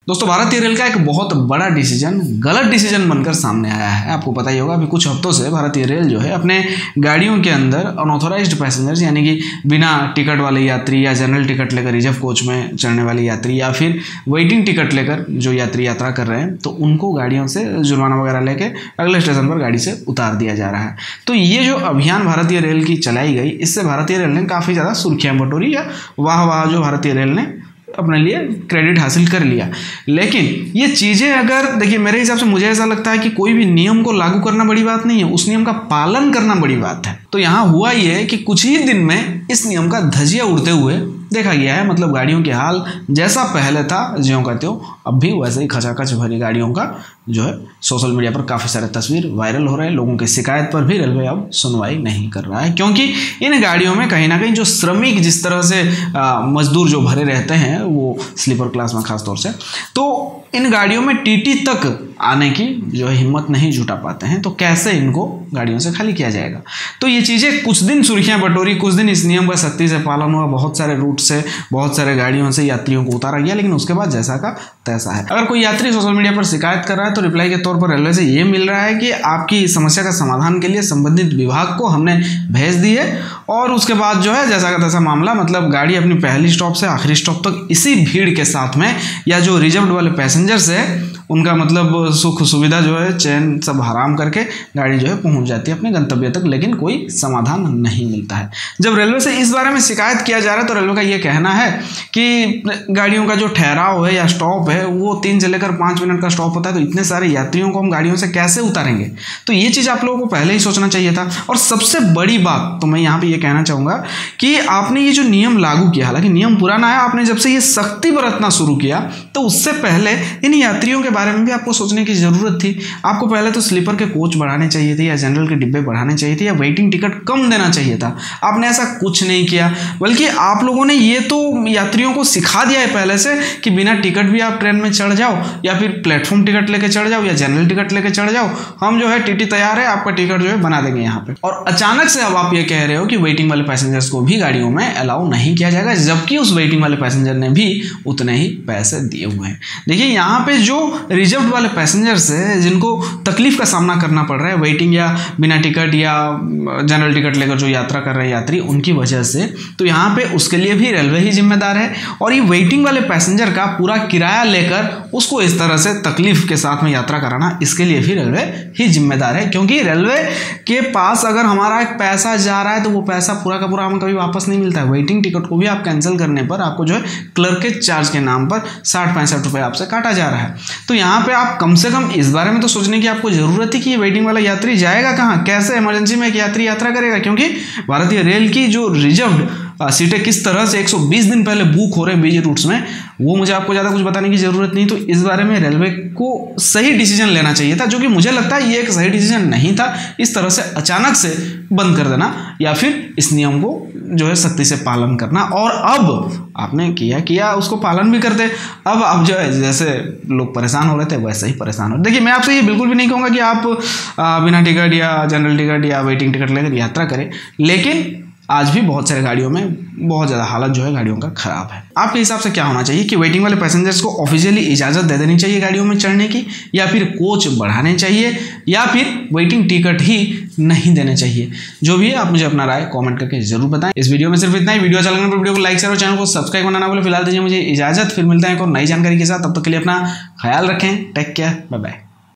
दोस्तों भारतीय रेल का एक बहुत बड़ा डिसीजन गलत डिसीजन बनकर सामने आया है। आपको पता ही होगा अभी कुछ हफ्तों से भारतीय रेल जो है अपने गाड़ियों के अंदर अनऑथोराइज्ड पैसेंजर्स यानी कि बिना टिकट वाले यात्री या जनरल टिकट लेकर रिजर्व कोच में चढ़ने वाले यात्री या फिर वेटिंग टिकट लेकर जो यात्री यात्रा कर रहे हैं तो उनको गाड़ियों से जुर्माना वगैरह लेके अगले स्टेशन पर गाड़ी से उतार दिया जा रहा है। तो ये जो अभियान भारतीय रेल की चलाई गई, इससे भारतीय रेल ने काफ़ी ज़्यादा सुर्खियाँ बटोरी या वाह जो भारतीय रेल ने अपने लिए क्रेडिट हासिल कर लिया। लेकिन ये चीज़ें अगर देखिए, मेरे हिसाब से मुझे ऐसा लगता है कि कोई भी नियम को लागू करना बड़ी बात नहीं है, उस नियम का पालन करना बड़ी बात है। तो यहाँ हुआ ये कि कुछ ही दिन में इस नियम का धजिया उड़ते हुए देखा गया है। मतलब गाड़ियों के हाल जैसा पहले था ज्यों का त्यों अब भी वैसे ही खचाखच भरी गाड़ियों का जो है सोशल मीडिया पर काफ़ी सारे तस्वीर वायरल हो रहे हैं। लोगों की शिकायत पर भी रेलवे अब सुनवाई नहीं कर रहा है, क्योंकि इन गाड़ियों में कहीं ना कहीं जो श्रमिक जिस तरह से मजदूर जो भरे रहते हैं वो स्लीपर क्लास में खास तौर से, तो इन गाड़ियों में टीटी तक आने की जो है हिम्मत नहीं जुटा पाते हैं। तो कैसे इनको गाड़ियों से खाली किया जाएगा? तो ये चीज़ें कुछ दिन सुर्खियां बटोरी, कुछ दिन इस नियम का सख्ती से पालन हुआ, बहुत सारे रूट से बहुत सारे गाड़ियों से यात्रियों को उतारा गया, लेकिन उसके बाद जैसा का तैसा है। अगर कोई यात्री सोशल मीडिया पर शिकायत कर रहा है तो रिप्लाई के तौर पर रेलवे से ये मिल रहा है कि आपकी समस्या का समाधान के लिए संबंधित विभाग को हमने भेज दी है, और उसके बाद जो है जैसा का तैसा मामला, मतलब गाड़ी अपनी पहली स्टॉप से आखिरी स्टॉप तक इसी भीड़ के साथ में या जो रिजर्व्ड वाले पैसेंजर्स है उनका मतलब सुख सुविधा जो है चैन सब हराम करके गाड़ी जो है पहुंच जाती है अपने गंतव्य तक, लेकिन कोई समाधान नहीं मिलता है। जब रेलवे से इस बारे में शिकायत किया जा रहा है तो रेलवे का ये कहना है कि गाड़ियों का जो ठहराव है या स्टॉप है वो 3 से लेकर 5 मिनट का स्टॉप होता है, तो इतने सारे यात्रियों को हम गाड़ियों से कैसे उतारेंगे? तो ये चीज़ आप लोगों को पहले ही सोचना चाहिए था। और सबसे बड़ी बात तो मैं यहाँ पर ये कहना चाहूँगा कि आपने ये जो नियम लागू किया, हालांकि नियम पुराना है, आपने जब से ये सख्ती बरतना शुरू किया तो उससे पहले इन यात्रियों के बारे में भी आपको सोचने की जरूरत थी। आपको पहले तो स्लीपर के कोच बढ़ाने चाहिए थे या जनरल के डिब्बे बढ़ाने चाहिए थे या वेटिंग टिकट कम देना चाहिए था। आपने ऐसा कुछ नहीं किया, बल्कि आप लोगों ने ये तो यात्रियों को सिखा दिया है पहले से कि बिना टिकट भी आप ट्रेन में चढ़ जाओ या फिर प्लेटफॉर्म टिकट लेके चढ़ जाओ या जनरल टिकट लेके चढ़ जाओ, हम जो है टीटी तैयार है, आपका टिकट जो है बना देंगे यहाँ पे। और अचानक से अब आप ये कह रहे हो कि वेटिंग वाले पैसेंजर्स को भी गाड़ियों में अलाउ नहीं किया जाएगा, जबकि उस वेटिंग वाले पैसेंजर ने भी उतने ही पैसे दिए हुए हैं। देखिए यहाँ पे जो रिजर्व वाले पैसेंजर्स है जिनको तकलीफ का सामना करना पड़ रहा है वेटिंग या बिना टिकट या जनरल टिकट लेकर जो यात्रा कर रहे हैं यात्री उनकी वजह से, तो यहाँ पे उसके लिए भी रेलवे ही जिम्मेदार है। और ये वेटिंग वाले पैसेंजर का पूरा किराया लेकर उसको इस तरह से तकलीफ के साथ में यात्रा कराना, इसके लिए भी रेलवे ही जिम्मेदार है। क्योंकि रेलवे के पास अगर हमारा एक पैसा जा रहा है तो वो पैसा पूरा का पूरा हमें कभी वापस नहीं मिलता है। वेटिंग टिकट को भी आप कैंसिल करने पर आपको जो है क्लर्केज चार्ज के नाम पर 60-65 रुपये आपसे काटा जा रहा है। तो यहाँ पे आप कम से कम इस बारे में तो सोचने की आपको जरूरत थी कि ये वेटिंग वाला यात्री जाएगा कहाँ, कैसे इमरजेंसी में एक यात्री यात्रा करेगा। क्योंकि भारतीय रेल की जो रिजर्व्ड सीटें किस तरह से 120 दिन पहले बुक हो रहे हैं बिजी रूट्स में, वो मुझे आपको ज़्यादा कुछ बताने की ज़रूरत नहीं। तो इस बारे में रेलवे को सही डिसीजन लेना चाहिए था, जो कि मुझे लगता है ये एक सही डिसीजन नहीं था। इस तरह से अचानक से बंद कर देना या फिर इस नियम को जो है सख्ती से पालन करना। और अब आपने किया उसको पालन भी करते, अब आप जो है जैसे लोग परेशान हो रहे थे वैसे ही परेशान हो। देखिए मैं आपसे ये बिल्कुल भी नहीं कहूँगा कि आप बिना टिकट या जनरल टिकट या वेटिंग टिकट लेकर यात्रा करें, लेकिन आज भी बहुत सारे गाड़ियों में बहुत ज़्यादा हालत जो है गाड़ियों का ख़राब है। आपके हिसाब से क्या होना चाहिए कि वेटिंग वाले पैसेंजर्स को ऑफिशियली इजाज़त दे देनी चाहिए गाड़ियों में चढ़ने की, या फिर कोच बढ़ाने चाहिए, या फिर वेटिंग टिकट ही नहीं देने चाहिए? जो भी है आप मुझे अपना राय कमेंट करके जरूर बताएं। इस वीडियो में सिर्फ इतना ही। वीडियो अच्छा लगने पर वीडियो को लाइक शेयर और चैनल को सब्सक्राइब करना बोले। फिलहाल दीजिए मुझे इजाज़त, फिर मिलता है एक और नई जानकारी के साथ। तब तक के लिए अपना ख्याल रखें। Take care, bye bye.